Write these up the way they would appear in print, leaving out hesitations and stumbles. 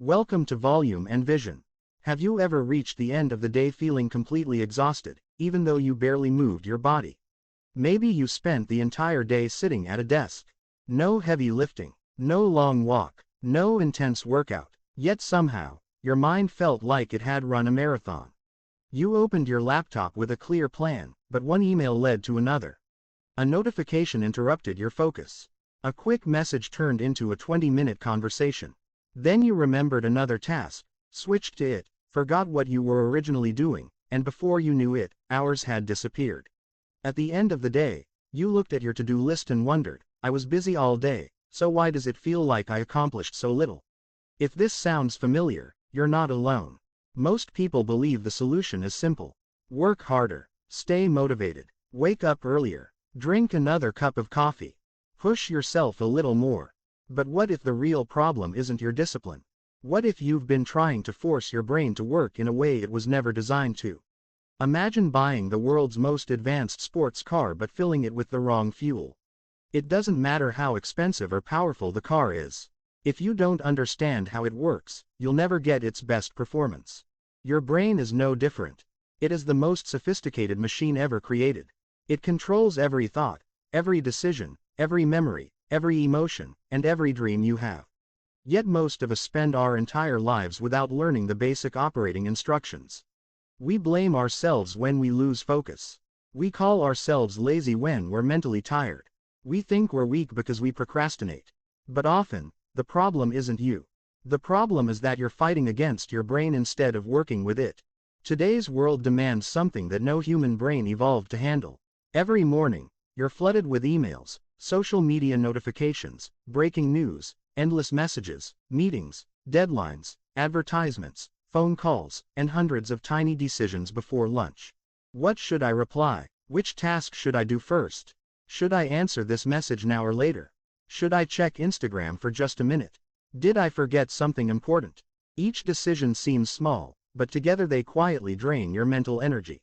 Welcome to Volume and Vision. Have you ever reached the end of the day feeling completely exhausted, even though you barely moved your body? Maybe you spent the entire day sitting at a desk. No heavy lifting, no long walk, no intense workout, yet somehow, your mind felt like it had run a marathon. You opened your laptop with a clear plan, but one email led to another. A notification interrupted your focus. A quick message turned into a 20-minute conversation. Then you remembered another task, switched to it, forgot what you were originally doing, and before you knew it, hours had disappeared. At the end of the day, you looked at your to-do list and wondered, I was busy all day, so why does it feel like I accomplished so little? If this sounds familiar, you're not alone. Most people believe the solution is simple. Work harder, stay motivated, wake up earlier, drink another cup of coffee. Push yourself a little more. But what if the real problem isn't your discipline? What if you've been trying to force your brain to work in a way it was never designed to? Imagine buying the world's most advanced sports car but filling it with the wrong fuel. It doesn't matter how expensive or powerful the car is. If you don't understand how it works, you'll never get its best performance. Your brain is no different. It is the most sophisticated machine ever created. It controls every thought, every decision, every memory, every emotion, and every dream you have. Yet most of us spend our entire lives without learning the basic operating instructions. We blame ourselves when we lose focus. We call ourselves lazy when we're mentally tired. We think we're weak because we procrastinate. But often, the problem isn't you. The problem is that you're fighting against your brain instead of working with it. Today's world demands something that no human brain evolved to handle. Every morning, you're flooded with emails, social media notifications, breaking news, endless messages, meetings, deadlines, advertisements, phone calls, and hundreds of tiny decisions before lunch. What should I reply? Which task should I do first? Should I answer this message now or later? Should I check Instagram for just a minute? Did I forget something important? Each decision seems small, but together they quietly drain your mental energy.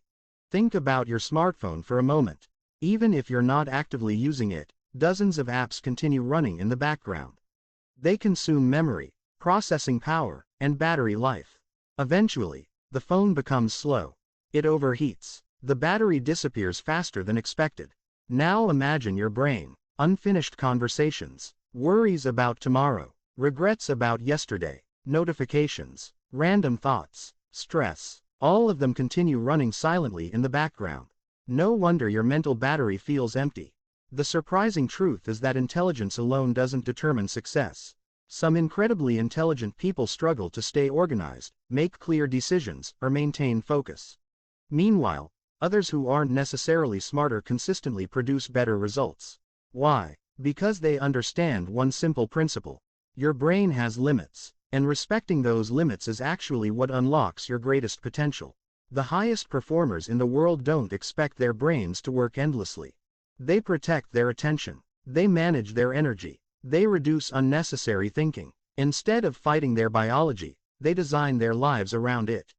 Think about your smartphone for a moment. Even if you're not actively using it, dozens of apps continue running in the background. They consume memory, processing power, and battery life. Eventually, the phone becomes slow. It overheats. The battery disappears faster than expected. Now imagine your brain, unfinished conversations, worries about tomorrow, regrets about yesterday, notifications, random thoughts, stress. All of them continue running silently in the background. No wonder your mental battery feels empty. The surprising truth is that intelligence alone doesn't determine success. Some incredibly intelligent people struggle to stay organized, make clear decisions, or maintain focus. Meanwhile, others who aren't necessarily smarter consistently produce better results. Why? Because they understand one simple principle. Your brain has limits, and respecting those limits is actually what unlocks your greatest potential. The highest performers in the world don't expect their brains to work endlessly. They protect their attention. They manage their energy. They reduce unnecessary thinking. Instead of fighting their biology, they design their lives around it.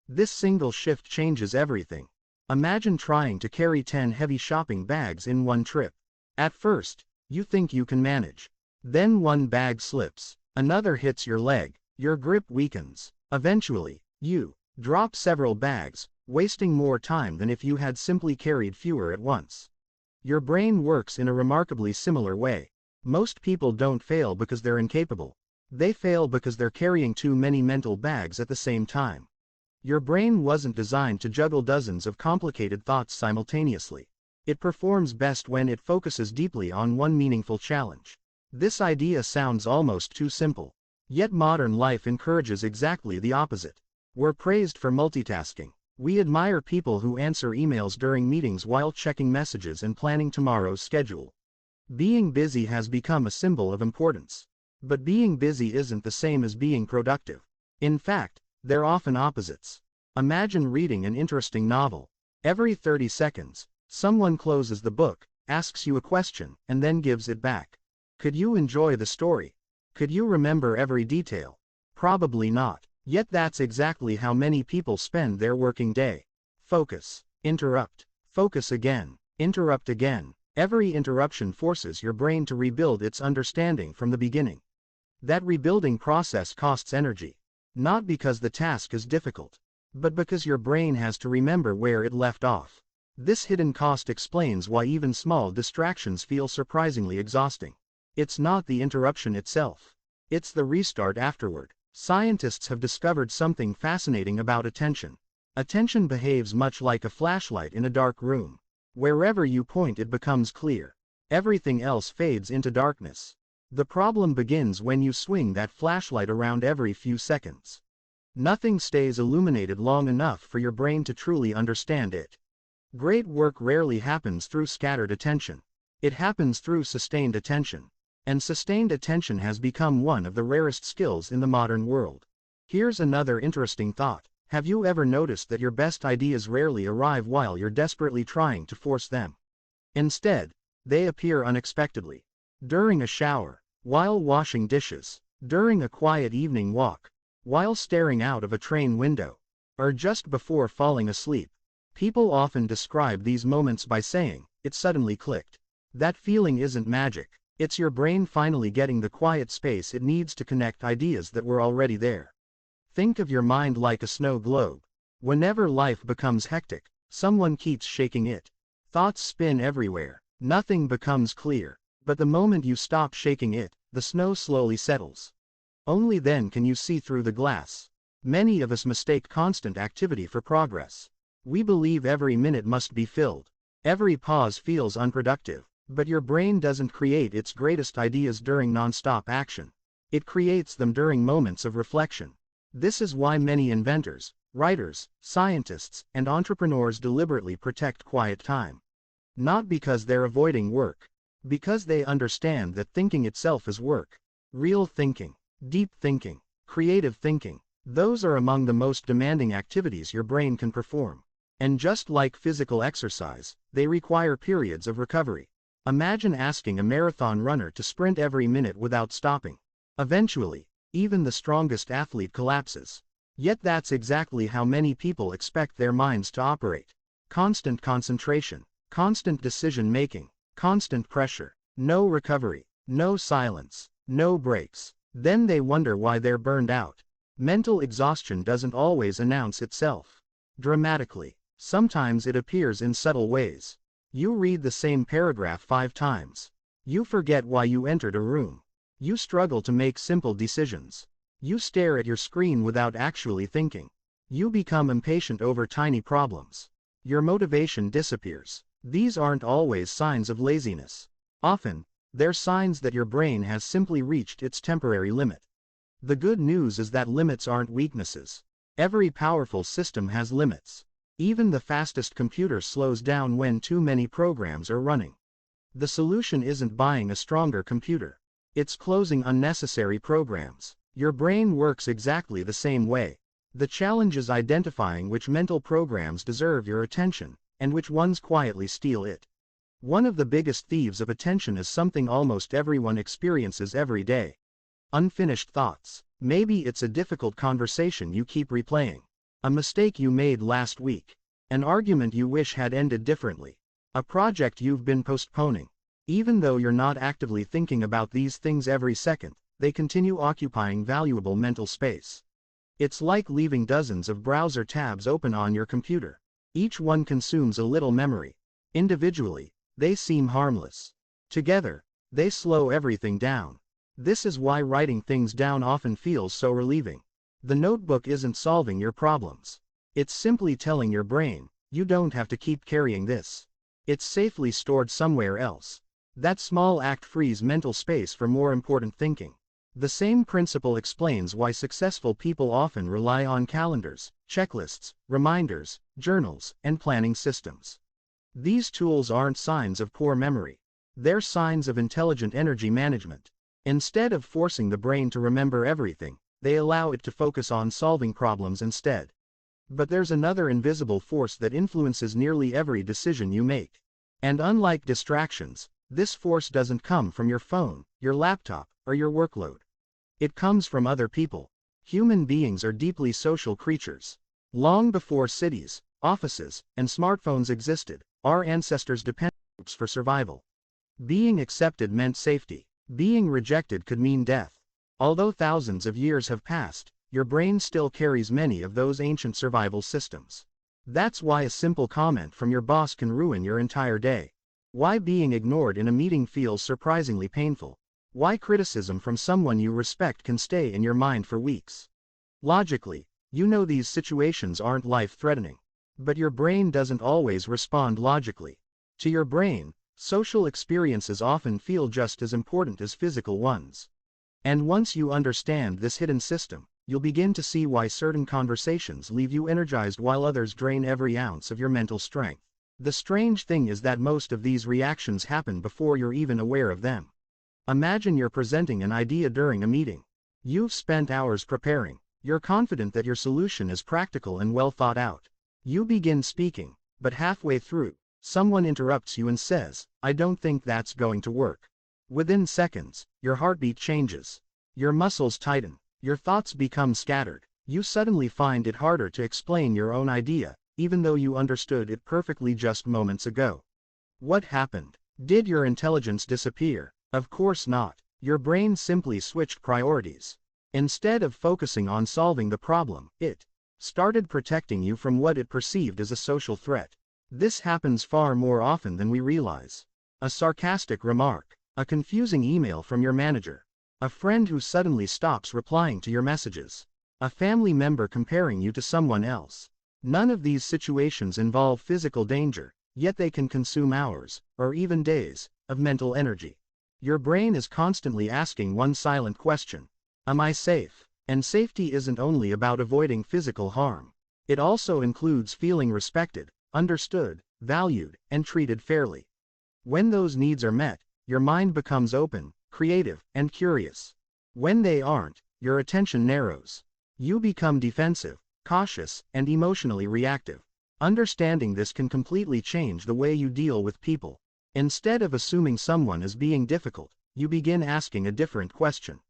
This single shift changes everything. Imagine trying to carry 10 heavy shopping bags in one trip. At first, you think you can manage. Then one bag slips, another hits your leg, your grip weakens. Eventually, you drop several bags, wasting more time than if you had simply carried fewer at once. Your brain works in a remarkably similar way. Most people don't fail because they're incapable. They fail because they're carrying too many mental bags at the same time. Your brain wasn't designed to juggle dozens of complicated thoughts simultaneously. It performs best when it focuses deeply on one meaningful challenge. This idea sounds almost too simple. Yet modern life encourages exactly the opposite. We're praised for multitasking. We admire people who answer emails during meetings while checking messages and planning tomorrow's schedule. Being busy has become a symbol of importance. But being busy isn't the same as being productive. In fact, they're often opposites. Imagine reading an interesting novel. Every 30 seconds, someone closes the book, asks you a question, and then gives it back. Could you enjoy the story? Could you remember every detail? Probably not. Yet that's exactly how many people spend their working day. Focus. Interrupt. Focus again. Interrupt again. Every interruption forces your brain to rebuild its understanding from the beginning. That rebuilding process costs energy. Not because the task is difficult, but because your brain has to remember where it left off. This hidden cost explains why even small distractions feel surprisingly exhausting. It's not the interruption itself. It's the restart afterward. Scientists have discovered something fascinating about attention. Attention behaves much like a flashlight in a dark room. Wherever you point, it becomes clear. Everything else fades into darkness. The problem begins when you swing that flashlight around every few seconds. Nothing stays illuminated long enough for your brain to truly understand it. Great work rarely happens through scattered attention. It happens through sustained attention. And sustained attention has become one of the rarest skills in the modern world. Here's another interesting thought. Have you ever noticed that your best ideas rarely arrive while you're desperately trying to force them? Instead, they appear unexpectedly. During a shower, while washing dishes, during a quiet evening walk, while staring out of a train window, or just before falling asleep. People often describe these moments by saying, "It suddenly clicked." That feeling isn't magic. It's your brain finally getting the quiet space it needs to connect ideas that were already there. Think of your mind like a snow globe. Whenever life becomes hectic, someone keeps shaking it. Thoughts spin everywhere. Nothing becomes clear. But the moment you stop shaking it, the snow slowly settles. Only then can you see through the glass. Many of us mistake constant activity for progress. We believe every minute must be filled. Every pause feels unproductive. But your brain doesn't create its greatest ideas during non-stop action. It creates them during moments of reflection. This is why many inventors, writers, scientists, and entrepreneurs deliberately protect quiet time. Not because they're avoiding work. Because they understand that thinking itself is work. Real thinking, deep thinking, creative thinking, those are among the most demanding activities your brain can perform. And just like physical exercise, they require periods of recovery. Imagine asking a marathon runner to sprint every minute without stopping. Eventually, even the strongest athlete collapses. Yet that's exactly how many people expect their minds to operate. Constant concentration, constant decision-making, constant pressure, no recovery, no silence, no breaks. Then they wonder why they're burned out. Mental exhaustion doesn't always announce itself dramatically. Sometimes it appears in subtle ways. You read the same paragraph 5 times. You forget why you entered a room. You struggle to make simple decisions. You stare at your screen without actually thinking. You become impatient over tiny problems. Your motivation disappears. These aren't always signs of laziness. Often, they're signs that your brain has simply reached its temporary limit. The good news is that limits aren't weaknesses. Every powerful system has limits. Even the fastest computer slows down when too many programs are running. The solution isn't buying a stronger computer. It's closing unnecessary programs. Your brain works exactly the same way. The challenge is identifying which mental programs deserve your attention, and which ones quietly steal it. One of the biggest thieves of attention is something almost everyone experiences every day. Unfinished thoughts. Maybe it's a difficult conversation you keep replaying. A mistake you made last week. An argument you wish had ended differently. A project you've been postponing. Even though you're not actively thinking about these things every second, they continue occupying valuable mental space. It's like leaving dozens of browser tabs open on your computer. Each one consumes a little memory. Individually, they seem harmless. Together, they slow everything down. This is why writing things down often feels so relieving. The notebook isn't solving your problems. It's simply telling your brain, you don't have to keep carrying this. It's safely stored somewhere else. That small act frees mental space for more important thinking. The same principle explains why successful people often rely on calendars, checklists, reminders, journals, and planning systems. These tools aren't signs of poor memory. They're signs of intelligent energy management. Instead of forcing the brain to remember everything, they allow it to focus on solving problems instead. But there's another invisible force that influences nearly every decision you make. And unlike distractions, this force doesn't come from your phone, your laptop, or your workload. It comes from other people. Human beings are deeply social creatures. Long before cities, offices, and smartphones existed, our ancestors depended on groups for survival. Being accepted meant safety. Being rejected could mean death. Although thousands of years have passed, your brain still carries many of those ancient survival systems. That's why a simple comment from your boss can ruin your entire day. Why being ignored in a meeting feels surprisingly painful. Why criticism from someone you respect can stay in your mind for weeks. Logically, you know these situations aren't life-threatening. But your brain doesn't always respond logically. To your brain, social experiences often feel just as important as physical ones. And once you understand this hidden system, you'll begin to see why certain conversations leave you energized while others drain every ounce of your mental strength. The strange thing is that most of these reactions happen before you're even aware of them. Imagine you're presenting an idea during a meeting. You've spent hours preparing. You're confident that your solution is practical and well thought out. You begin speaking, but halfway through, someone interrupts you and says, "I don't think that's going to work." Within seconds, your heartbeat changes. Your muscles tighten. Your thoughts become scattered. You suddenly find it harder to explain your own idea, even though you understood it perfectly just moments ago. What happened? Did your intelligence disappear? Of course not. Your brain simply switched priorities. Instead of focusing on solving the problem, it started protecting you from what it perceived as a social threat. This happens far more often than we realize. A sarcastic remark, a confusing email from your manager, a friend who suddenly stops replying to your messages, a family member comparing you to someone else. None of these situations involve physical danger, yet they can consume hours, or even days, of mental energy. Your brain is constantly asking one silent question: am I safe? And safety isn't only about avoiding physical harm. It also includes feeling respected, understood, valued, and treated fairly. When those needs are met, your mind becomes open, creative, and curious. When they aren't, your attention narrows. You become defensive, cautious, and emotionally reactive. Understanding this can completely change the way you deal with people. Instead of assuming someone is being difficult, you begin asking a different question.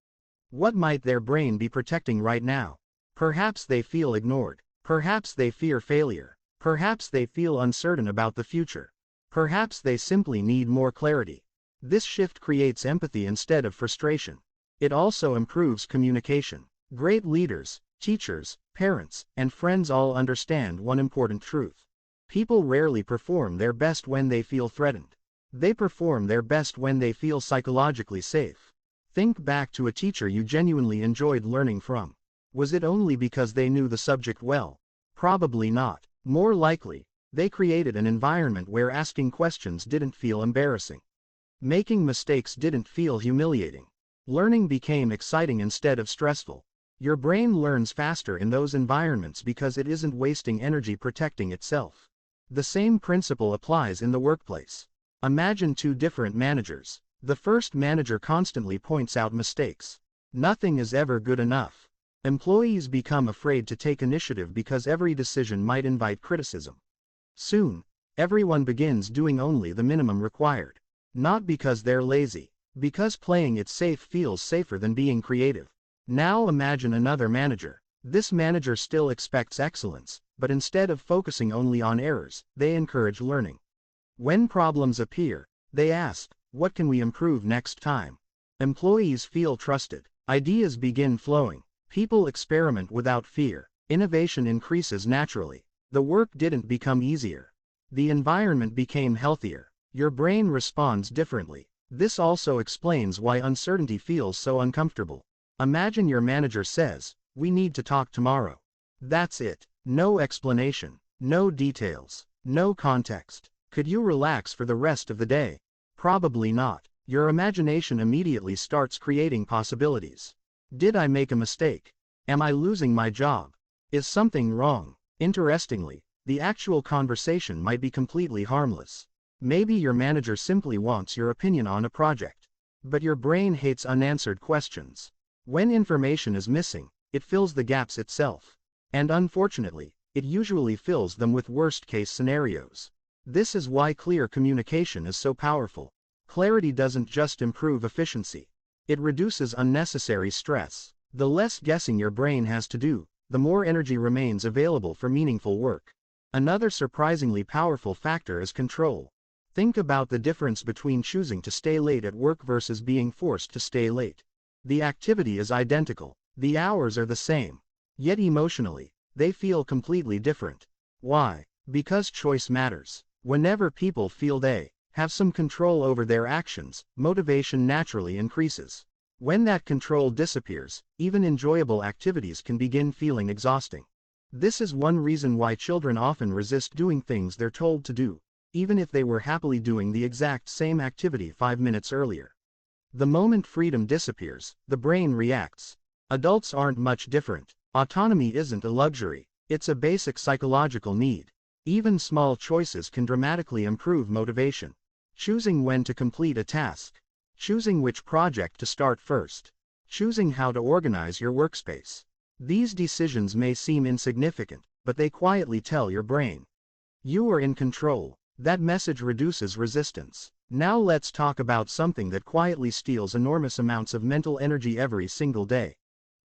What might their brain be protecting right now? Perhaps they feel ignored. Perhaps they fear failure. Perhaps they feel uncertain about the future. Perhaps they simply need more clarity. This shift creates empathy instead of frustration. It also improves communication. Great leaders, teachers, parents, and friends all understand one important truth. People rarely perform their best when they feel threatened. They perform their best when they feel psychologically safe. Think back to a teacher you genuinely enjoyed learning from. Was it only because they knew the subject well? Probably not. More likely, they created an environment where asking questions didn't feel embarrassing. Making mistakes didn't feel humiliating. Learning became exciting instead of stressful. Your brain learns faster in those environments because it isn't wasting energy protecting itself. The same principle applies in the workplace. Imagine two different managers. The first manager constantly points out mistakes. Nothing is ever good enough. Employees become afraid to take initiative because every decision might invite criticism. Soon, everyone begins doing only the minimum required. Not because they're lazy, because playing it safe feels safer than being creative. Now imagine another manager. This manager still expects excellence, but instead of focusing only on errors, they encourage learning. When problems appear, they ask, "What can we improve next time?" Employees feel trusted. Ideas begin flowing. People experiment without fear. Innovation increases naturally. The work didn't become easier. The environment became healthier. Your brain responds differently. This also explains why uncertainty feels so uncomfortable. Imagine your manager says, "We need to talk tomorrow." That's it. No explanation. No details. No context. Could you relax for the rest of the day? Probably not. Your imagination immediately starts creating possibilities. Did I make a mistake? Am I losing my job? Is something wrong? Interestingly, the actual conversation might be completely harmless. Maybe your manager simply wants your opinion on a project. But your brain hates unanswered questions. When information is missing, it fills the gaps itself. And unfortunately, it usually fills them with worst-case scenarios. This is why clear communication is so powerful. Clarity doesn't just improve efficiency. It reduces unnecessary stress. The less guessing your brain has to do, the more energy remains available for meaningful work. Another surprisingly powerful factor is control. Think about the difference between choosing to stay late at work versus being forced to stay late. The activity is identical, the hours are the same. Yet emotionally, they feel completely different. Why? Because choice matters. Whenever people feel they have some control over their actions, motivation naturally increases. When that control disappears, even enjoyable activities can begin feeling exhausting. This is one reason why children often resist doing things they're told to do, even if they were happily doing the exact same activity 5 minutes earlier. The moment freedom disappears, the brain reacts. Adults aren't much different. Autonomy isn't a luxury, it's a basic psychological need. Even small choices can dramatically improve motivation. Choosing when to complete a task. Choosing which project to start first. Choosing how to organize your workspace. These decisions may seem insignificant, but they quietly tell your brain, you are in control. That message reduces resistance. Now let's talk about something that quietly steals enormous amounts of mental energy every single day.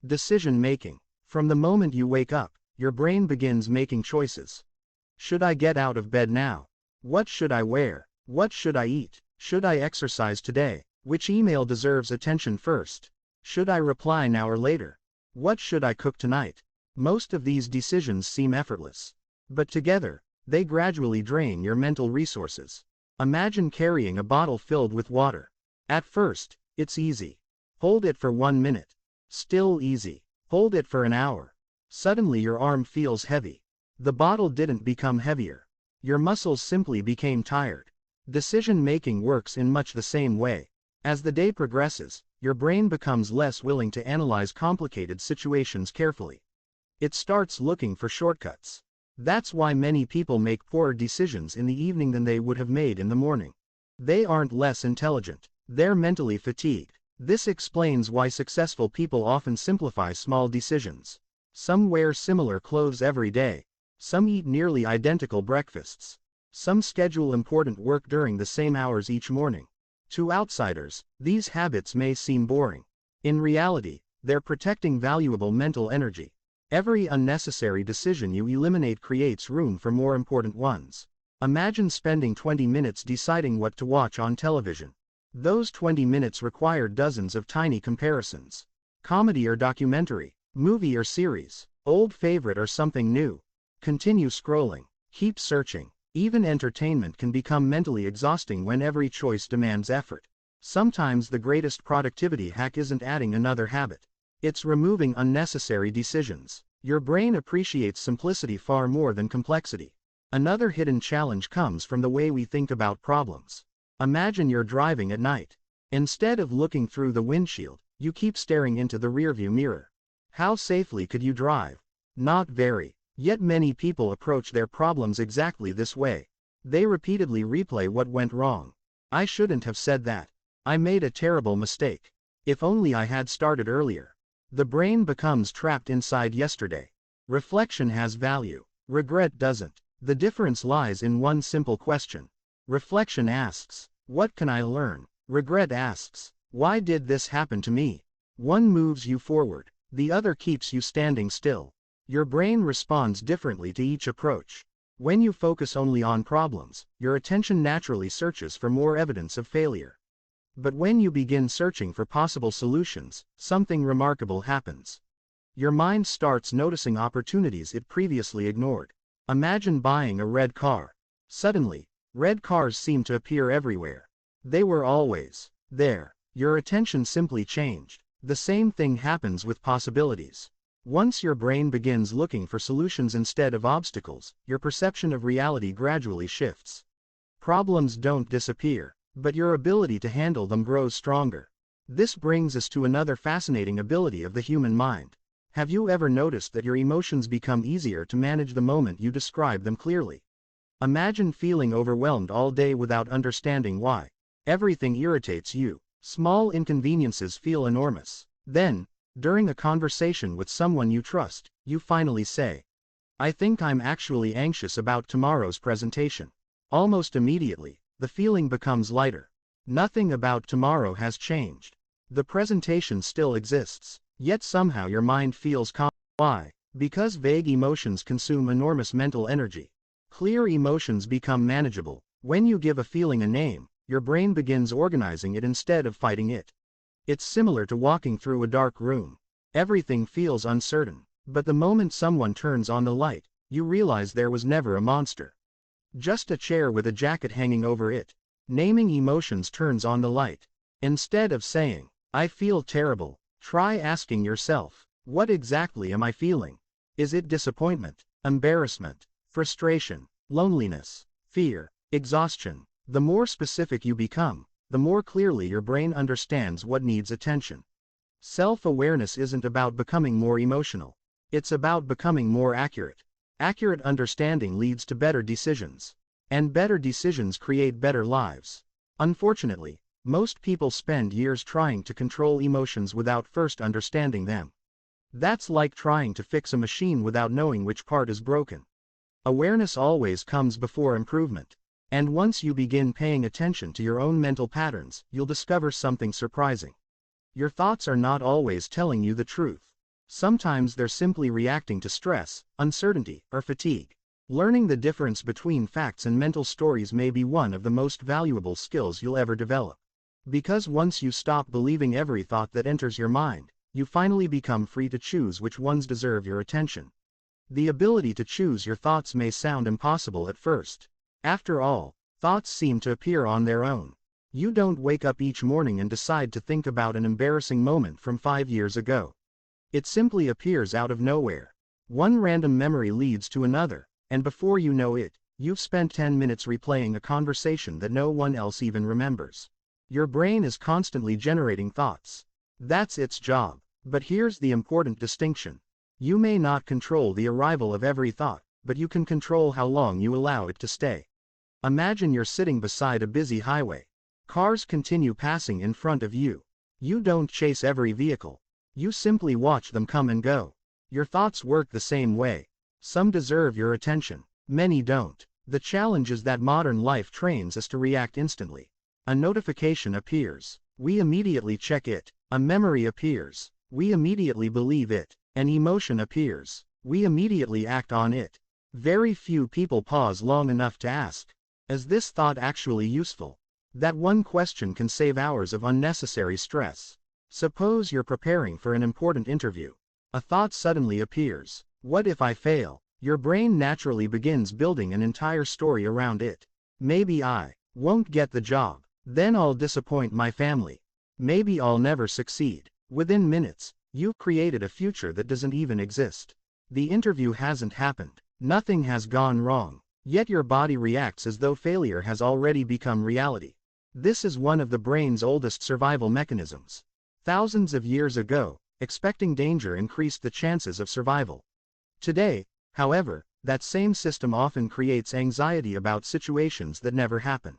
Decision making. From the moment you wake up, your brain begins making choices. Should I get out of bed now? What should I wear? What should I eat? Should I exercise today? Which email deserves attention first? Should I reply now or later? What should I cook tonight? Most of these decisions seem effortless. But together, they gradually drain your mental resources. Imagine carrying a bottle filled with water. At first, it's easy. Hold it for 1 minute. Still easy. Hold it for an hour. Suddenly your arm feels heavy. The bottle didn't become heavier. Your muscles simply became tired. Decision making works in much the same way. As the day progresses, your brain becomes less willing to analyze complicated situations carefully. It starts looking for shortcuts. That's why many people make poorer decisions in the evening than they would have made in the morning. They aren't less intelligent, they're mentally fatigued. This explains why successful people often simplify small decisions. Some wear similar clothes every day. Some eat nearly identical breakfasts. Some schedule important work during the same hours each morning. To outsiders, these habits may seem boring. In reality, they're protecting valuable mental energy. Every unnecessary decision you eliminate creates room for more important ones. Imagine spending 20 minutes deciding what to watch on television. Those 20 minutes require dozens of tiny comparisons. Comedy or documentary, movie or series, old favorite or something new. Continue scrolling, keep searching. Even entertainment can become mentally exhausting when every choice demands effort. Sometimes the greatest productivity hack isn't adding another habit. It's removing unnecessary decisions. Your brain appreciates simplicity far more than complexity. Another hidden challenge comes from the way we think about problems. Imagine you're driving at night. Instead of looking through the windshield, you keep staring into the rearview mirror. How safely could you drive? Not very. Yet many people approach their problems exactly this way. They repeatedly replay what went wrong. I shouldn't have said that. I made a terrible mistake. If only I had started earlier. The brain becomes trapped inside yesterday. Reflection has value. Regret doesn't. The difference lies in one simple question. Reflection asks, what can I learn? Regret asks, why did this happen to me? One moves you forward, the other keeps you standing still. Your brain responds differently to each approach. When you focus only on problems, your attention naturally searches for more evidence of failure. But when you begin searching for possible solutions, something remarkable happens. Your mind starts noticing opportunities it previously ignored. Imagine buying a red car. Suddenly, red cars seem to appear everywhere. They were always there. Your attention simply changed. The same thing happens with possibilities. Once your brain begins looking for solutions instead of obstacles, your perception of reality gradually shifts. Problems don't disappear, but your ability to handle them grows stronger. This brings us to another fascinating ability of the human mind. Have you ever noticed that your emotions become easier to manage the moment you describe them clearly? Imagine feeling overwhelmed all day without understanding why. Everything irritates you. Small inconveniences feel enormous. Then, during a conversation with someone you trust, you finally say, I think I'm actually anxious about tomorrow's presentation. Almost immediately, the feeling becomes lighter. Nothing about tomorrow has changed. The presentation still exists, yet somehow your mind feels calm. Why? Because vague emotions consume enormous mental energy. Clear emotions become manageable. When you give a feeling a name, your brain begins organizing it instead of fighting it. It's similar to walking through a dark room. Everything feels uncertain, but the moment someone turns on the light, you realize there was never a monster. Just a chair with a jacket hanging over it. Naming emotions turns on the light. Instead of saying, "I feel terrible," try asking yourself, "What exactly am I feeling? Is it disappointment, embarrassment, frustration, loneliness, fear, exhaustion?" The more specific you become, the more clearly your brain understands what needs attention. Self-awareness isn't about becoming more emotional. It's about becoming more accurate. Accurate understanding leads to better decisions. And better decisions create better lives. Unfortunately, most people spend years trying to control emotions without first understanding them. That's like trying to fix a machine without knowing which part is broken. Awareness always comes before improvement. And once you begin paying attention to your own mental patterns, you'll discover something surprising. Your thoughts are not always telling you the truth. Sometimes they're simply reacting to stress, uncertainty, or fatigue. Learning the difference between facts and mental stories may be one of the most valuable skills you'll ever develop. Because once you stop believing every thought that enters your mind, you finally become free to choose which ones deserve your attention. The ability to choose your thoughts may sound impossible at first. After all, thoughts seem to appear on their own. You don't wake up each morning and decide to think about an embarrassing moment from 5 years ago. It simply appears out of nowhere. One random memory leads to another, and before you know it, you've spent 10 minutes replaying a conversation that no one else even remembers. Your brain is constantly generating thoughts. That's its job. But here's the important distinction. You may not control the arrival of every thought, but you can control how long you allow it to stay. Imagine you're sitting beside a busy highway. Cars continue passing in front of you. You don't chase every vehicle. You simply watch them come and go. Your thoughts work the same way. Some deserve your attention, many don't. The challenge is that modern life trains us to react instantly. A notification appears. We immediately check it. A memory appears. We immediately believe it. An emotion appears. We immediately act on it. Very few people pause long enough to ask, is this thought actually useful? That one question can save hours of unnecessary stress. Suppose you're preparing for an important interview. A thought suddenly appears. What if I fail? Your brain naturally begins building an entire story around it. Maybe I won't get the job. Then I'll disappoint my family. Maybe I'll never succeed. Within minutes, you've created a future that doesn't even exist. The interview hasn't happened. Nothing has gone wrong. Yet your body reacts as though failure has already become reality. This is one of the brain's oldest survival mechanisms. Thousands of years ago, expecting danger increased the chances of survival. Today, however, that same system often creates anxiety about situations that never happen.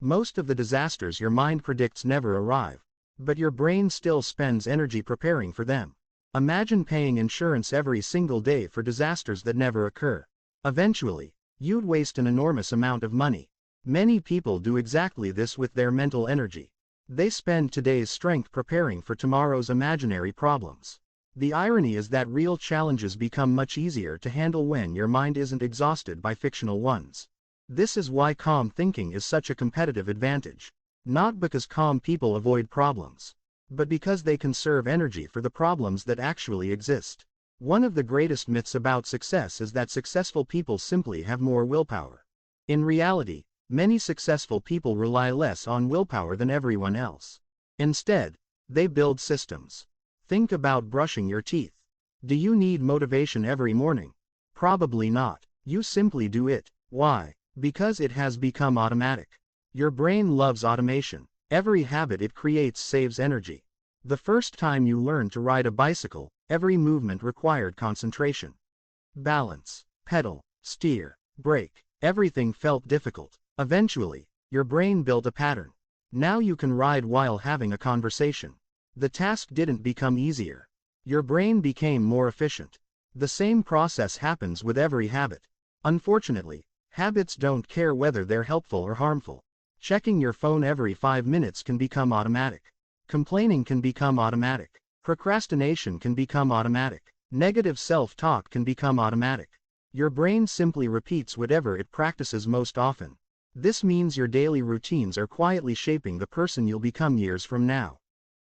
Most of the disasters your mind predicts never arrive, but your brain still spends energy preparing for them. Imagine paying insurance every single day for disasters that never occur. Eventually, you'd waste an enormous amount of money. Many people do exactly this with their mental energy. They spend today's strength preparing for tomorrow's imaginary problems. The irony is that real challenges become much easier to handle when your mind isn't exhausted by fictional ones. This is why calm thinking is such a competitive advantage. Not because calm people avoid problems, but because they conserve energy for the problems that actually exist. One of the greatest myths about success is that successful people simply have more willpower. In reality, many successful people rely less on willpower than everyone else. Instead, they build systems. Think about brushing your teeth. Do you need motivation every morning? Probably not. You simply do it. Why? Because it has become automatic. Your brain loves automation. Every habit it creates saves energy. The first time you learned to ride a bicycle, every movement required concentration. Balance, pedal, steer, brake, everything felt difficult. Eventually, your brain built a pattern. Now you can ride while having a conversation. The task didn't become easier. Your brain became more efficient. The same process happens with every habit. Unfortunately, habits don't care whether they're helpful or harmful. Checking your phone every 5 minutes can become automatic. Complaining can become automatic. Procrastination can become automatic. Negative self-talk can become automatic. Your brain simply repeats whatever it practices most often. This means your daily routines are quietly shaping the person you'll become years from now.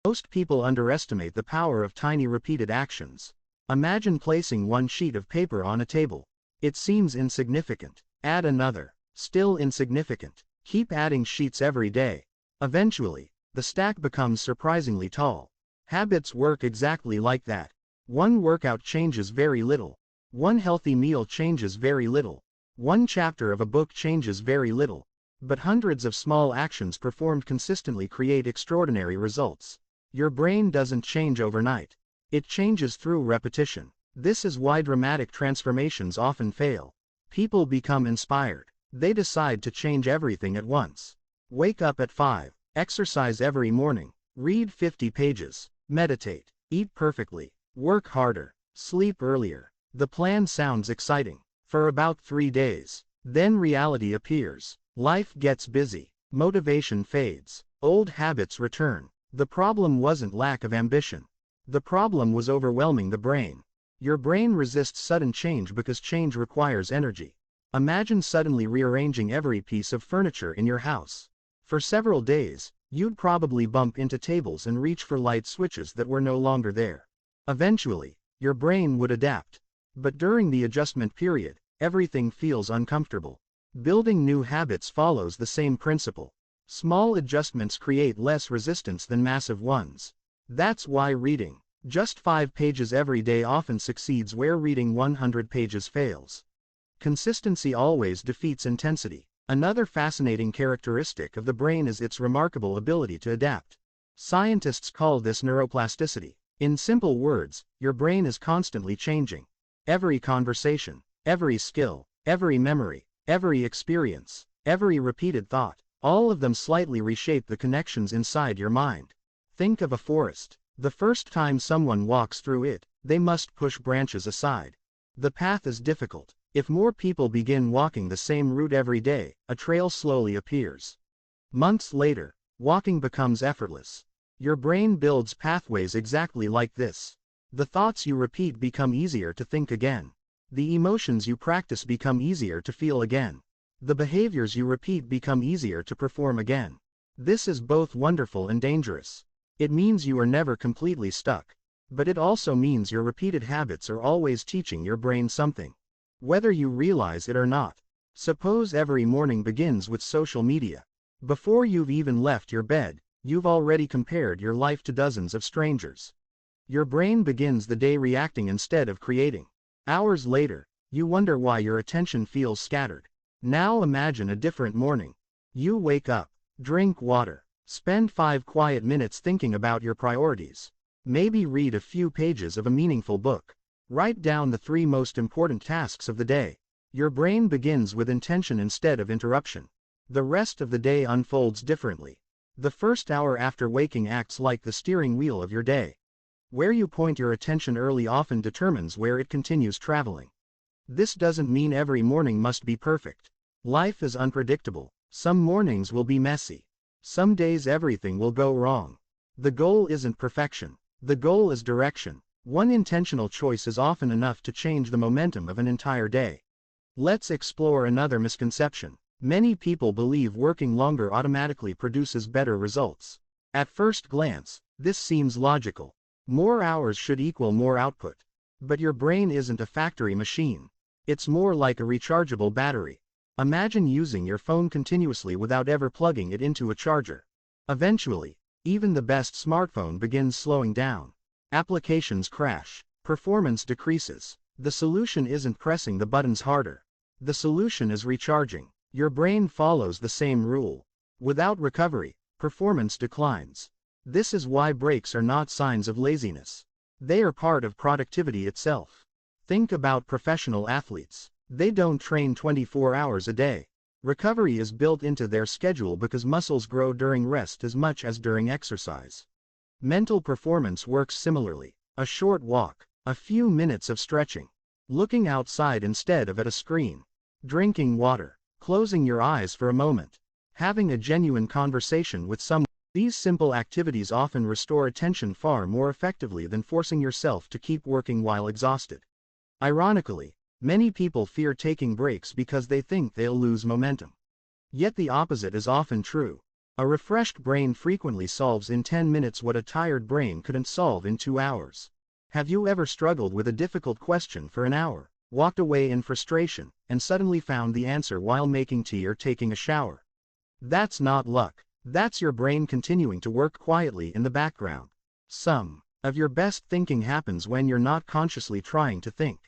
Most people underestimate the power of tiny repeated actions. Imagine placing one sheet of paper on a table. It seems insignificant. Add another. Still insignificant. Keep adding sheets every day. Eventually, the stack becomes surprisingly tall. Habits work exactly like that. One workout changes very little. One healthy meal changes very little. One chapter of a book changes very little. But hundreds of small actions performed consistently create extraordinary results. Your brain doesn't change overnight. It changes through repetition. This is why dramatic transformations often fail. People become inspired. They decide to change everything at once. Wake up at 5. Exercise every morning. Read 50 pages. Meditate. Eat perfectly. Work harder. Sleep earlier. The plan sounds exciting. For about 3 days. Then reality appears. Life gets busy. Motivation fades. Old habits return. The problem wasn't lack of ambition. The problem was overwhelming the brain. Your brain resists sudden change because change requires energy. Imagine suddenly rearranging every piece of furniture in your house. For several days, you'd probably bump into tables and reach for light switches that were no longer there. Eventually, your brain would adapt. But during the adjustment period, everything feels uncomfortable. Building new habits follows the same principle. Small adjustments create less resistance than massive ones. That's why reading just 5 pages every day often succeeds where reading 100 pages fails. Consistency always defeats intensity. Another fascinating characteristic of the brain is its remarkable ability to adapt. Scientists call this neuroplasticity. In simple words, your brain is constantly changing. Every conversation, every skill, every memory, every experience, every repeated thought, all of them slightly reshape the connections inside your mind. Think of a forest. The first time someone walks through it, they must push branches aside. The path is difficult. If more people begin walking the same route every day, a trail slowly appears. Months later, walking becomes effortless. Your brain builds pathways exactly like this. The thoughts you repeat become easier to think again. The emotions you practice become easier to feel again. The behaviors you repeat become easier to perform again. This is both wonderful and dangerous. It means you are never completely stuck. But it also means your repeated habits are always teaching your brain something. Whether you realize it or not. Suppose every morning begins with social media. Before you've even left your bed, you've already compared your life to dozens of strangers. Your brain begins the day reacting instead of creating. Hours later, you wonder why your attention feels scattered. Now imagine a different morning. You wake up, drink water, spend 5 quiet minutes thinking about your priorities. Maybe read a few pages of a meaningful book. Write down the 3 most important tasks of the day. Your brain begins with intention instead of interruption. The rest of the day unfolds differently. The first hour after waking acts like the steering wheel of your day. Where you point your attention early often determines where it continues traveling. This doesn't mean every morning must be perfect. Life is unpredictable. Some mornings will be messy. Some days everything will go wrong. The goal isn't perfection. The goal is direction. One intentional choice is often enough to change the momentum of an entire day. Let's explore another misconception. Many people believe working longer automatically produces better results. At first glance, this seems logical. More hours should equal more output. But your brain isn't a factory machine. It's more like a rechargeable battery. Imagine using your phone continuously without ever plugging it into a charger. Eventually, even the best smartphone begins slowing down. Applications crash. Performance decreases. The solution isn't pressing the buttons harder. The solution is recharging. Your brain follows the same rule. Without recovery, performance declines. This is why breaks are not signs of laziness. They are part of productivity itself. Think about professional athletes. They don't train 24 hours a day. Recovery is built into their schedule because muscles grow during rest as much as during exercise. Mental performance works similarly. A short walk, a few minutes of stretching, looking outside instead of at a screen, drinking water, closing your eyes for a moment, having a genuine conversation with someone. These simple activities often restore attention far more effectively than forcing yourself to keep working while exhausted. Ironically, many people fear taking breaks because they think they'll lose momentum. Yet the opposite is often true. A refreshed brain frequently solves in 10 minutes what a tired brain couldn't solve in 2 hours. Have you ever struggled with a difficult question for an hour, walked away in frustration, and suddenly found the answer while making tea or taking a shower? That's not luck. That's your brain continuing to work quietly in the background. Some of your best thinking happens when you're not consciously trying to think.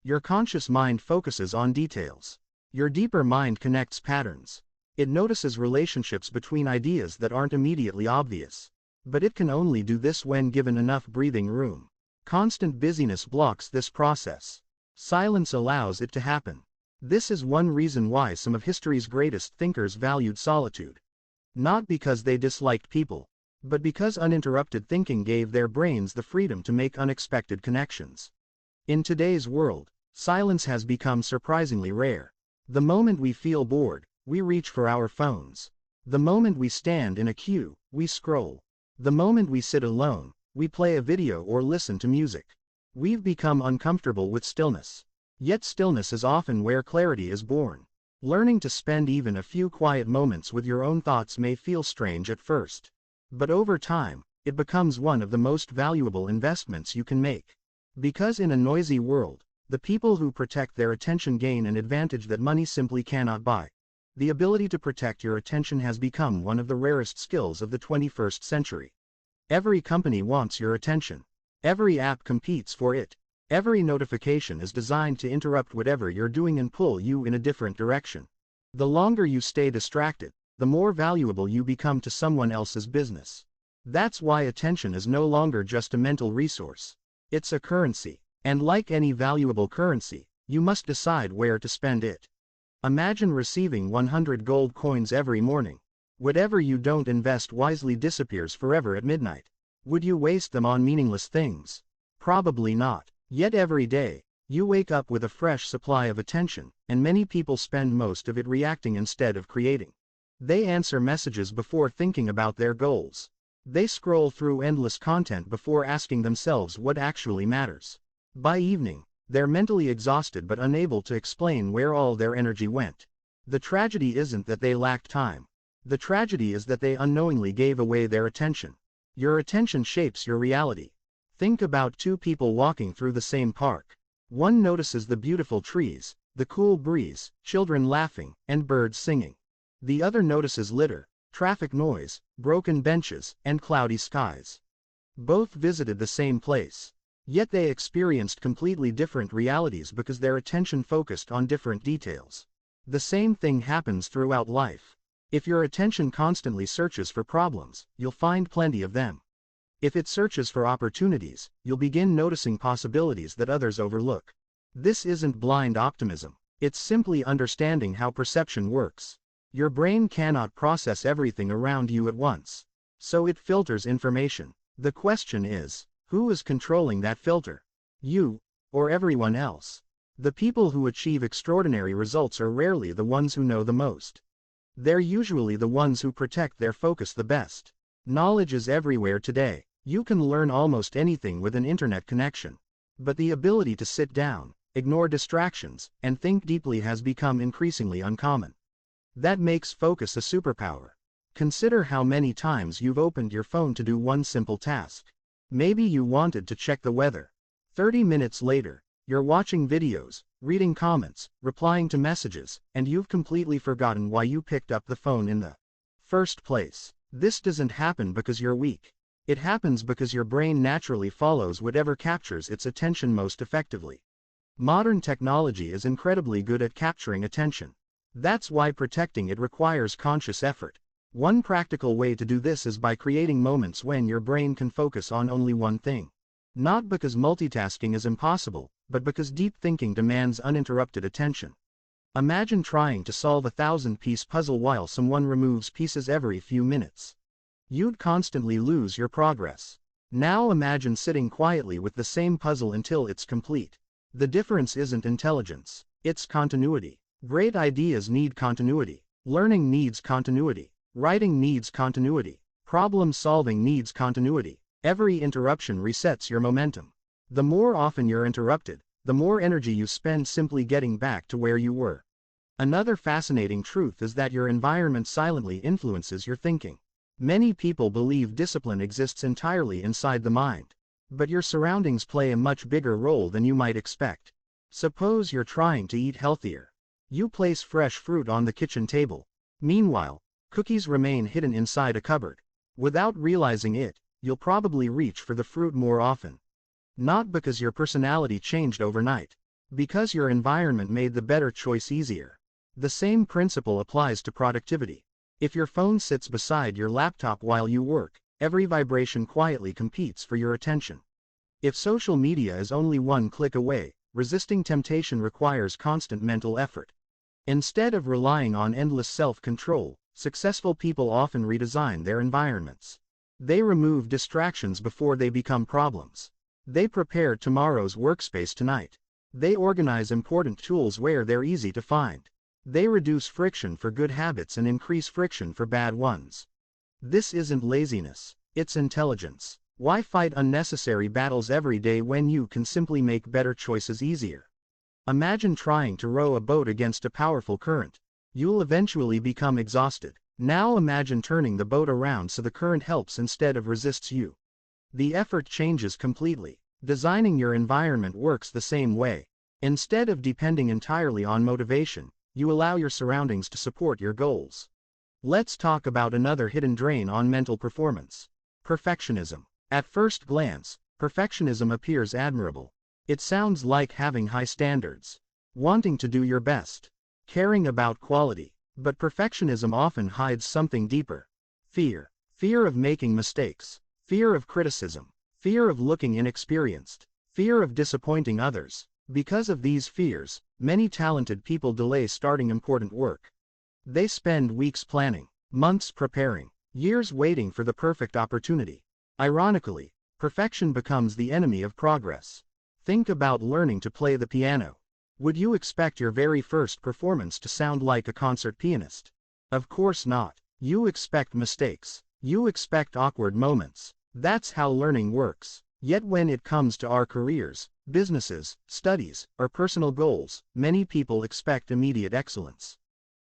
Your conscious mind focuses on details. Your deeper mind connects patterns. It notices relationships between ideas that aren't immediately obvious. But it can only do this when given enough breathing room. Constant busyness blocks this process. Silence allows it to happen. This is one reason why some of history's greatest thinkers valued solitude. Not because they disliked people, but because uninterrupted thinking gave their brains the freedom to make unexpected connections. In today's world, silence has become surprisingly rare. The moment we feel bored, we reach for our phones. The moment we stand in a queue, we scroll. The moment we sit alone, we play a video or listen to music. We've become uncomfortable with stillness. Yet stillness is often where clarity is born. Learning to spend even a few quiet moments with your own thoughts may feel strange at first. But over time, it becomes one of the most valuable investments you can make. Because in a noisy world, the people who protect their attention gain an advantage that money simply cannot buy. The ability to protect your attention has become one of the rarest skills of the 21st century. Every company wants your attention. Every app competes for it. Every notification is designed to interrupt whatever you're doing and pull you in a different direction. The longer you stay distracted, the more valuable you become to someone else's business. That's why attention is no longer just a mental resource. It's a currency. And like any valuable currency, you must decide where to spend it. Imagine receiving 100 gold coins every morning. Whatever you don't invest wisely disappears forever at midnight. Would you waste them on meaningless things? Probably not. Yet every day, you wake up with a fresh supply of attention, and many people spend most of it reacting instead of creating. They answer messages before thinking about their goals. They scroll through endless content before asking themselves what actually matters. By evening, they're mentally exhausted but unable to explain where all their energy went. The tragedy isn't that they lacked time. The tragedy is that they unknowingly gave away their attention. Your attention shapes your reality. Think about two people walking through the same park. One notices the beautiful trees, the cool breeze, children laughing, and birds singing. The other notices litter, traffic noise, broken benches, and cloudy skies. Both visited the same place. Yet they experienced completely different realities because their attention focused on different details. The same thing happens throughout life. If your attention constantly searches for problems, you'll find plenty of them. If it searches for opportunities, you'll begin noticing possibilities that others overlook. This isn't blind optimism. It's simply understanding how perception works. Your brain cannot process everything around you at once. So it filters information. The question is, who is controlling that filter? You, or everyone else? The people who achieve extraordinary results are rarely the ones who know the most. They're usually the ones who protect their focus the best. Knowledge is everywhere today. You can learn almost anything with an internet connection. But the ability to sit down, ignore distractions, and think deeply has become increasingly uncommon. That makes focus a superpower. Consider how many times you've opened your phone to do one simple task. Maybe you wanted to check the weather. 30 minutes later, you're watching videos, reading comments, replying to messages, and you've completely forgotten why you picked up the phone in the first place. This doesn't happen because you're weak. It happens because your brain naturally follows whatever captures its attention most effectively. Modern technology is incredibly good at capturing attention. That's why protecting it requires conscious effort. One practical way to do this is by creating moments when your brain can focus on only one thing. Not because multitasking is impossible, but because deep thinking demands uninterrupted attention. Imagine trying to solve a 1,000-piece puzzle while someone removes pieces every few minutes. You'd constantly lose your progress. Now imagine sitting quietly with the same puzzle until it's complete. The difference isn't intelligence, it's continuity. Great ideas need continuity. Learning needs continuity. Writing needs continuity. Problem solving needs continuity. Every interruption resets your momentum. The more often you're interrupted, the more energy you spend simply getting back to where you were. Another fascinating truth is that your environment silently influences your thinking. Many people believe discipline exists entirely inside the mind. But your surroundings play a much bigger role than you might expect. Suppose you're trying to eat healthier. You place fresh fruit on the kitchen table. Meanwhile, cookies remain hidden inside a cupboard. Without realizing it, you'll probably reach for the fruit more often. Not because your personality changed overnight. Because your environment made the better choice easier. The same principle applies to productivity. If your phone sits beside your laptop while you work, every vibration quietly competes for your attention. If social media is only one click away, resisting temptation requires constant mental effort. Instead of relying on endless self-control, successful people often redesign their environments. They remove distractions before they become problems. They prepare tomorrow's workspace tonight. They organize important tools where they're easy to find. They reduce friction for good habits and increase friction for bad ones. This isn't laziness, it's intelligence. Why fight unnecessary battles every day when you can simply make better choices easier? Imagine trying to row a boat against a powerful current. You'll eventually become exhausted. Now imagine turning the boat around so the current helps instead of resists you. The effort changes completely. Designing your environment works the same way. Instead of depending entirely on motivation, you allow your surroundings to support your goals. Let's talk about another hidden drain on mental performance: perfectionism. At first glance, perfectionism appears admirable. It sounds like having high standards, wanting to do your best, caring about quality. But perfectionism often hides something deeper: fear. Fear of making mistakes, fear of criticism, fear of looking inexperienced, fear of disappointing others. Because of these fears, many talented people delay starting important work. They spend weeks planning, months preparing, years waiting for the perfect opportunity. Ironically, perfection becomes the enemy of progress. Think about learning to play the piano. Would you expect your very first performance to sound like a concert pianist? Of course not. You expect mistakes. You expect awkward moments. That's how learning works. Yet when it comes to our careers, businesses, studies, or personal goals, many people expect immediate excellence.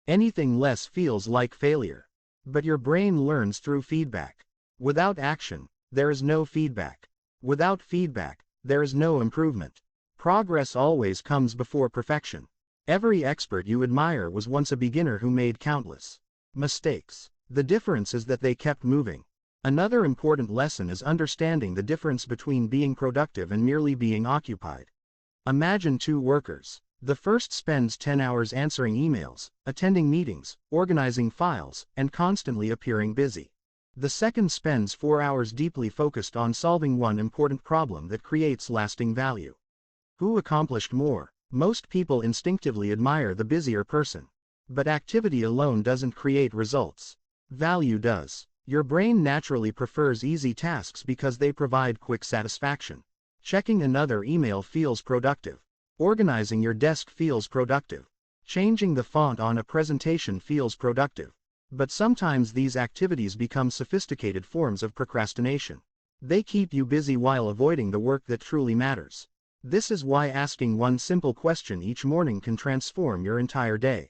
Anything less feels like failure. But your brain learns through feedback. Without action, there is no feedback. Without feedback, there is no improvement. Progress always comes before perfection. Every expert you admire was once a beginner who made countless mistakes. The difference is that they kept moving. Another important lesson is understanding the difference between being productive and merely being occupied. Imagine two workers. The first spends 10 hours answering emails, attending meetings, organizing files, and constantly appearing busy. The second spends 4 hours deeply focused on solving one important problem that creates lasting value. Who accomplished more? Most people instinctively admire the busier person. But activity alone doesn't create results. Value does. Your brain naturally prefers easy tasks because they provide quick satisfaction. Checking another email feels productive. Organizing your desk feels productive. Changing the font on a presentation feels productive. But sometimes these activities become sophisticated forms of procrastination. They keep you busy while avoiding the work that truly matters. This is why asking one simple question each morning can transform your entire day.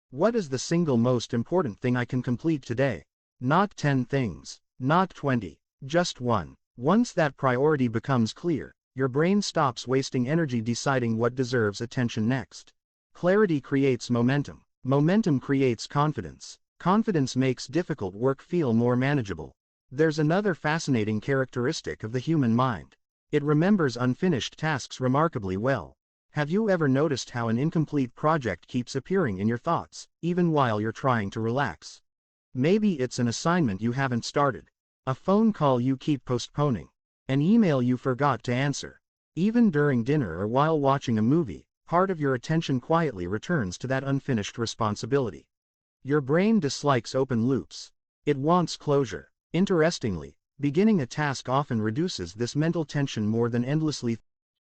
What is the single most important thing I can complete today? Not 10 things, not 20, just one. Once that priority becomes clear, your brain stops wasting energy deciding what deserves attention next. Clarity creates momentum. Momentum creates confidence. Confidence makes difficult work feel more manageable. There's another fascinating characteristic of the human mind. It remembers unfinished tasks remarkably well. Have you ever noticed how an incomplete project keeps appearing in your thoughts, even while you're trying to relax? Maybe it's an assignment you haven't started, a phone call you keep postponing, an email you forgot to answer. Even during dinner or while watching a movie, part of your attention quietly returns to that unfinished responsibility. Your brain dislikes open loops. It wants closure. Interestingly, beginning a task often reduces this mental tension more than endlessly.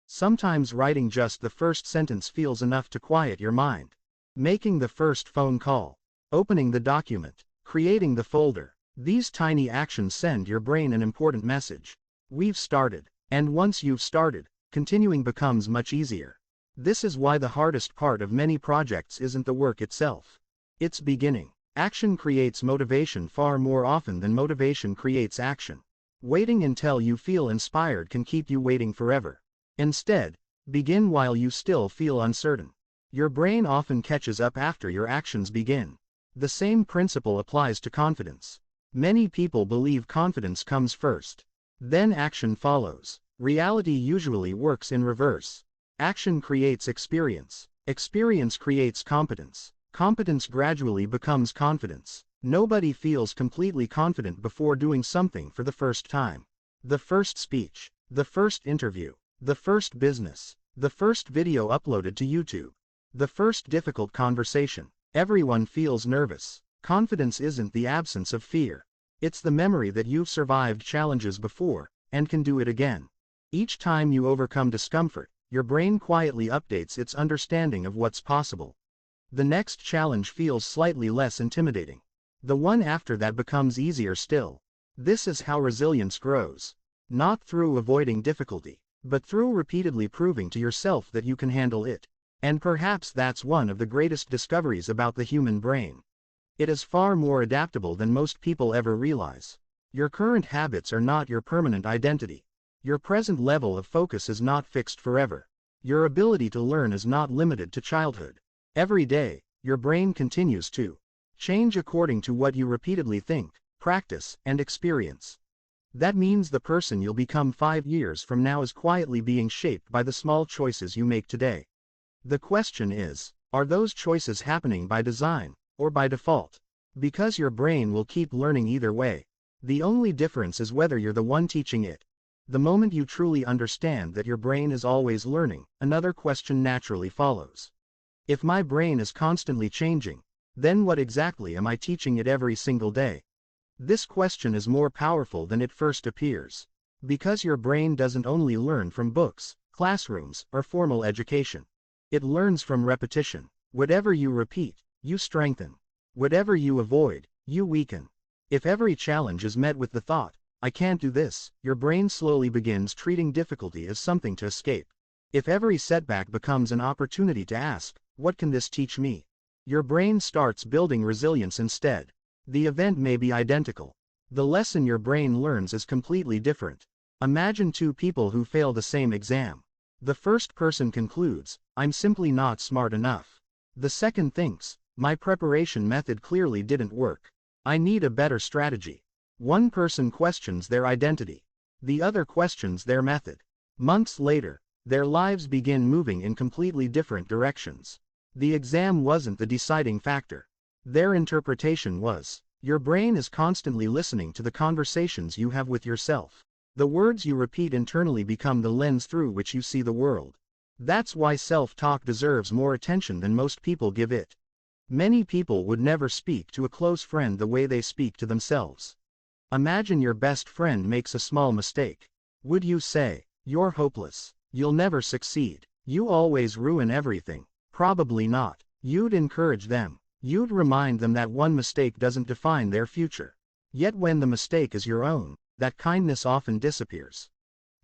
Sometimes writing just the first sentence feels enough to quiet your mind. Making the first phone call, opening the document, creating the folder. These tiny actions send your brain an important message. We've started. And once you've started, continuing becomes much easier. This is why the hardest part of many projects isn't the work itself. It's beginning. Action creates motivation far more often than motivation creates action. Waiting until you feel inspired can keep you waiting forever. Instead, begin while you still feel uncertain. Your brain often catches up after your actions begin. The same principle applies to confidence. Many people believe confidence comes first. Then action follows. Reality usually works in reverse. Action creates experience. Experience creates competence. Competence gradually becomes confidence. Nobody feels completely confident before doing something for the first time. The first speech, the first interview, the first business, the first video uploaded to YouTube, the first difficult conversation. Everyone feels nervous. Confidence isn't the absence of fear. It's the memory that you've survived challenges before, and can do it again. Each time you overcome discomfort, your brain quietly updates its understanding of what's possible. The next challenge feels slightly less intimidating. The one after that becomes easier still. This is how resilience grows. Not through avoiding difficulty, but through repeatedly proving to yourself that you can handle it. And perhaps that's one of the greatest discoveries about the human brain. It is far more adaptable than most people ever realize. Your current habits are not your permanent identity. Your present level of focus is not fixed forever. Your ability to learn is not limited to childhood. Every day, your brain continues to change according to what you repeatedly think, practice, and experience. That means the person you'll become 5 years from now is quietly being shaped by the small choices you make today. The question is, are those choices happening by design, or by default? Because your brain will keep learning either way. The only difference is whether you're the one teaching it. The moment you truly understand that your brain is always learning, another question naturally follows. If my brain is constantly changing, then what exactly am I teaching it every single day? This question is more powerful than it first appears. Because your brain doesn't only learn from books, classrooms, or formal education. It learns from repetition. Whatever you repeat, you strengthen. Whatever you avoid, you weaken. If every challenge is met with the thought, I can't do this, your brain slowly begins treating difficulty as something to escape. If every setback becomes an opportunity to ask, what can this teach me? Your brain starts building resilience instead. The event may be identical. The lesson your brain learns is completely different. Imagine two people who fail the same exam. The first person concludes, I'm simply not smart enough. The second thinks, my preparation method clearly didn't work. I need a better strategy. One person questions their identity. The other questions their method. Months later, their lives begin moving in completely different directions. The exam wasn't the deciding factor. Their interpretation was. Your brain is constantly listening to the conversations you have with yourself. The words you repeat internally become the lens through which you see the world. That's why self-talk deserves more attention than most people give it. Many people would never speak to a close friend the way they speak to themselves. Imagine your best friend makes a small mistake. Would you say, you're hopeless, you'll never succeed, you always ruin everything? Probably not. You'd encourage them. You'd remind them that one mistake doesn't define their future. Yet when the mistake is your own, that kindness often disappears.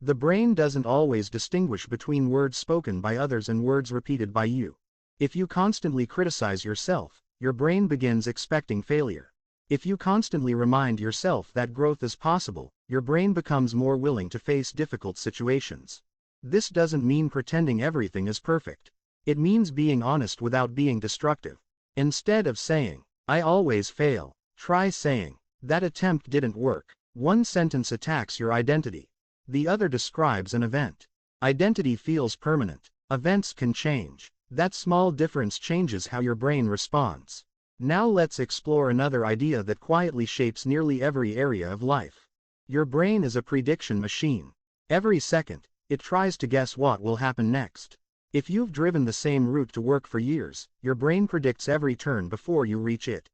The brain doesn't always distinguish between words spoken by others and words repeated by you. If you constantly criticize yourself, your brain begins expecting failure. If you constantly remind yourself that growth is possible, your brain becomes more willing to face difficult situations. This doesn't mean pretending everything is perfect. It means being honest without being destructive. Instead of saying, I always fail, try saying, that attempt didn't work. One sentence attacks your identity. The other describes an event. Identity feels permanent. Events can change. That small difference changes how your brain responds. Now let's explore another idea that quietly shapes nearly every area of life. Your brain is a prediction machine. Every second, it tries to guess what will happen next. If you've driven the same route to work for years, your brain predicts every turn before you reach it.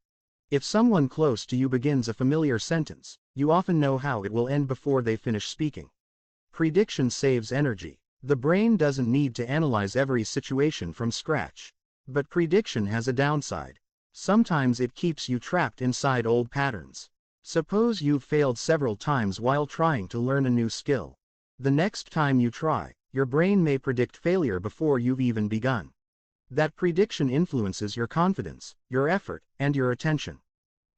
If someone close to you begins a familiar sentence, you often know how it will end before they finish speaking. Prediction saves energy. The brain doesn't need to analyze every situation from scratch. But prediction has a downside. Sometimes it keeps you trapped inside old patterns. Suppose you've failed several times while trying to learn a new skill. The next time you try, your brain may predict failure before you've even begun. That prediction influences your confidence, your effort, and your attention.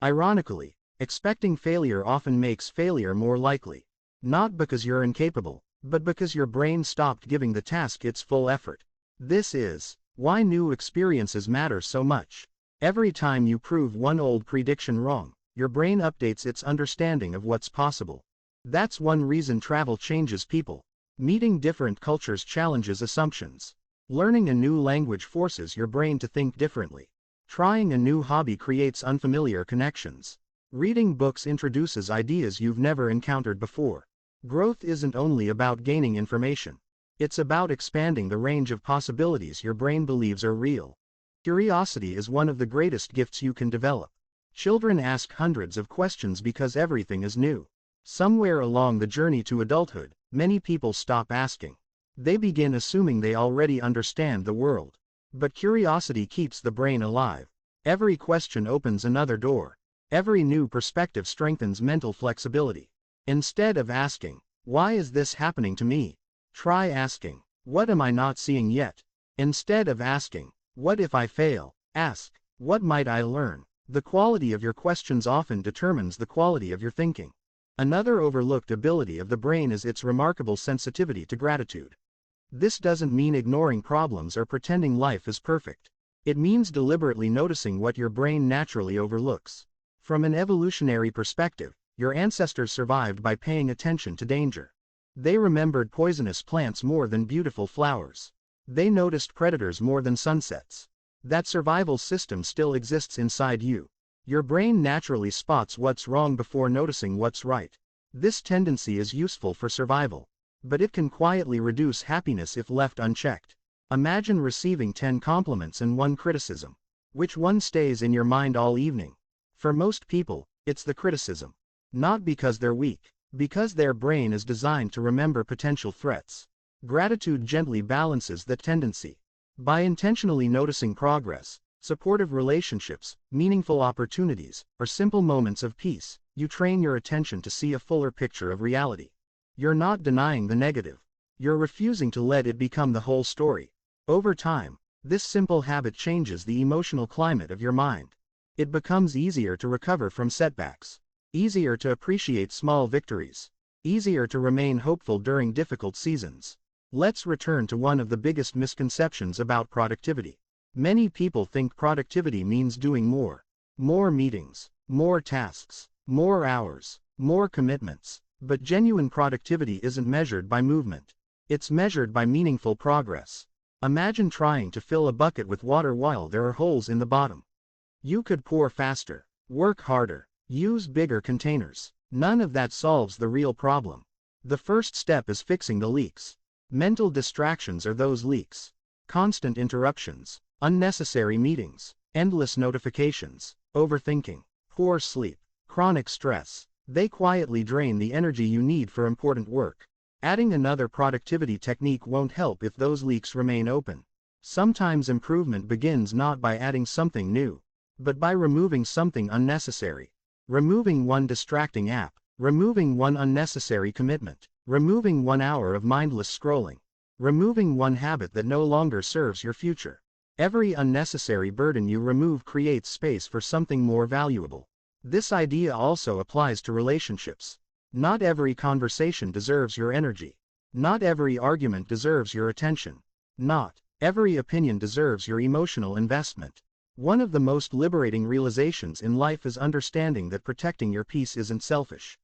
Ironically, expecting failure often makes failure more likely. Not because you're incapable, but because your brain stopped giving the task its full effort. This is why new experiences matter so much. Every time you prove one old prediction wrong, your brain updates its understanding of what's possible. That's one reason travel changes people. Meeting different cultures challenges assumptions. Learning a new language forces your brain to think differently. Trying a new hobby creates unfamiliar connections. Reading books introduces ideas you've never encountered before. Growth isn't only about gaining information. It's about expanding the range of possibilities your brain believes are real. Curiosity is one of the greatest gifts you can develop. Children ask hundreds of questions because everything is new. Somewhere along the journey to adulthood, many people stop asking. They begin assuming they already understand the world. But curiosity keeps the brain alive. Every question opens another door. Every new perspective strengthens mental flexibility. Instead of asking, "Why is this happening to me?" try asking, "What am I not seeing yet?" Instead of asking, "What if I fail?" ask, "What might I learn?" The quality of your questions often determines the quality of your thinking. Another overlooked ability of the brain is its remarkable sensitivity to gratitude. This doesn't mean ignoring problems or pretending life is perfect. It means deliberately noticing what your brain naturally overlooks. From an evolutionary perspective, your ancestors survived by paying attention to danger. They remembered poisonous plants more than beautiful flowers. They noticed predators more than sunsets. That survival system still exists inside you. Your brain naturally spots what's wrong before noticing what's right. This tendency is useful for survival, but it can quietly reduce happiness if left unchecked. Imagine receiving 10 compliments and 1 criticism. Which one stays in your mind all evening? For most people, it's the criticism. Not because they're weak, because their brain is designed to remember potential threats. Gratitude gently balances that tendency. By intentionally noticing progress, supportive relationships, meaningful opportunities, or simple moments of peace, you train your attention to see a fuller picture of reality. You're not denying the negative. You're refusing to let it become the whole story. Over time, this simple habit changes the emotional climate of your mind. It becomes easier to recover from setbacks, easier to appreciate small victories, easier to remain hopeful during difficult seasons. Let's return to one of the biggest misconceptions about productivity. Many people think productivity means doing more. More meetings, more tasks, more hours, more commitments. But genuine productivity isn't measured by movement. It's measured by meaningful progress. Imagine trying to fill a bucket with water while there are holes in the bottom. You could pour faster, work harder, use bigger containers. None of that solves the real problem. The first step is fixing the leaks. Mental distractions are those leaks. Constant interruptions, unnecessary meetings, endless notifications, overthinking, poor sleep, chronic stress. They quietly drain the energy you need for important work. Adding another productivity technique won't help if those leaks remain open. Sometimes improvement begins not by adding something new, but by removing something unnecessary. Removing one distracting app, removing one unnecessary commitment, removing 1 hour of mindless scrolling, removing one habit that no longer serves your future. Every unnecessary burden you remove creates space for something more valuable. This idea also applies to relationships. Not every conversation deserves your energy. Not every argument deserves your attention. Not every opinion deserves your emotional investment. One of the most liberating realizations in life is understanding that protecting your peace isn't selfish.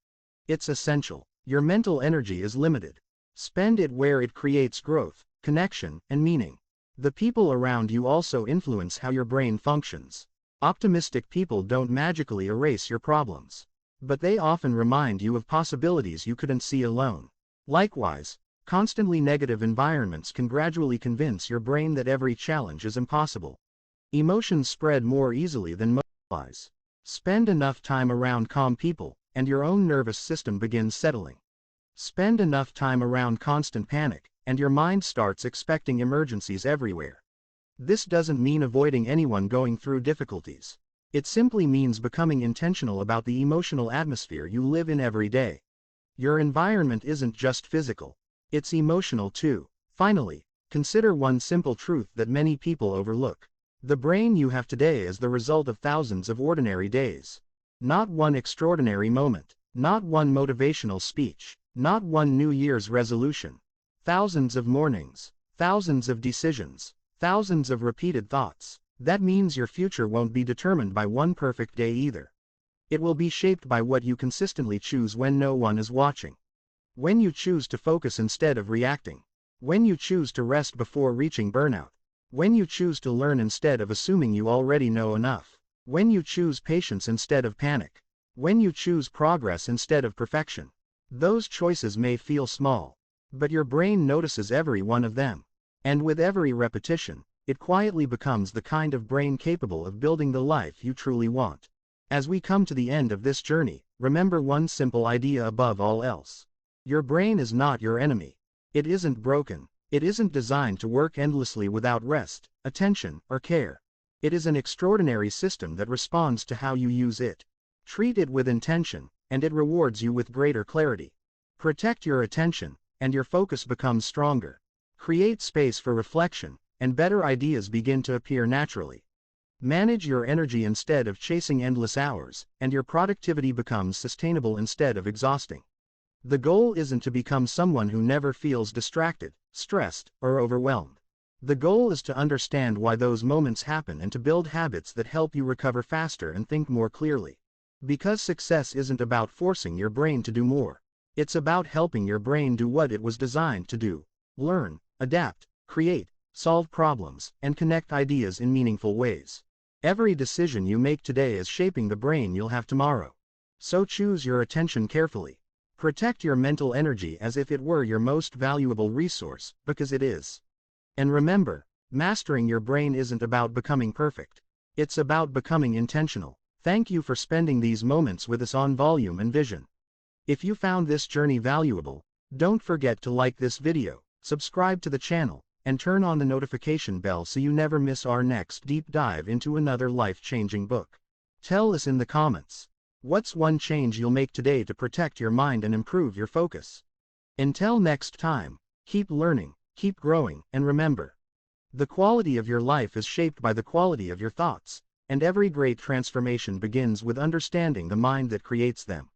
It's essential. Your mental energy is limited. Spend it where it creates growth, connection, and meaning. The people around you also influence how your brain functions. Optimistic people don't magically erase your problems, but they often remind you of possibilities you couldn't see alone. Likewise, constantly negative environments can gradually convince your brain that every challenge is impossible. Emotions spread more easily than multiplies. Spend enough time around calm people, and your own nervous system begins settling. Spend enough time around constant panic, and your mind starts expecting emergencies everywhere. This doesn't mean avoiding anyone going through difficulties. It simply means becoming intentional about the emotional atmosphere you live in every day. Your environment isn't just physical. It's emotional too. Finally, consider one simple truth that many people overlook. The brain you have today is the result of thousands of ordinary days. Not one extraordinary moment, not one motivational speech, not one New Year's resolution. Thousands of mornings, thousands of decisions, thousands of repeated thoughts. That means your future won't be determined by one perfect day either. It will be shaped by what you consistently choose when no one is watching. When you choose to focus instead of reacting. When you choose to rest before reaching burnout. When you choose to learn instead of assuming you already know enough. When you choose patience instead of panic. When you choose progress instead of perfection. Those choices may feel small, but your brain notices every one of them. And with every repetition, it quietly becomes the kind of brain capable of building the life you truly want. As we come to the end of this journey, remember one simple idea above all else. Your brain is not your enemy. It isn't broken. It isn't designed to work endlessly without rest, attention, or care. It is an extraordinary system that responds to how you use it. Treat it with intention, and it rewards you with greater clarity. Protect your attention, and your focus becomes stronger. Create space for reflection, and better ideas begin to appear naturally. Manage your energy instead of chasing endless hours, and your productivity becomes sustainable instead of exhausting. The goal isn't to become someone who never feels distracted, stressed, or overwhelmed. The goal is to understand why those moments happen and to build habits that help you recover faster and think more clearly. Because success isn't about forcing your brain to do more. It's about helping your brain do what it was designed to do. Learn, adapt, create, solve problems, and connect ideas in meaningful ways. Every decision you make today is shaping the brain you'll have tomorrow. So choose your attention carefully. Protect your mental energy as if it were your most valuable resource, because it is. And remember, mastering your brain isn't about becoming perfect. It's about becoming intentional. Thank you for spending these moments with us on Volume and Vision. If you found this journey valuable, don't forget to like this video, subscribe to the channel, and turn on the notification bell so you never miss our next deep dive into another life-changing book. Tell us in the comments. What's one change you'll make today to protect your mind and improve your focus? Until next time, keep learning, keep growing, and remember, the quality of your life is shaped by the quality of your thoughts, and every great transformation begins with understanding the mind that creates them.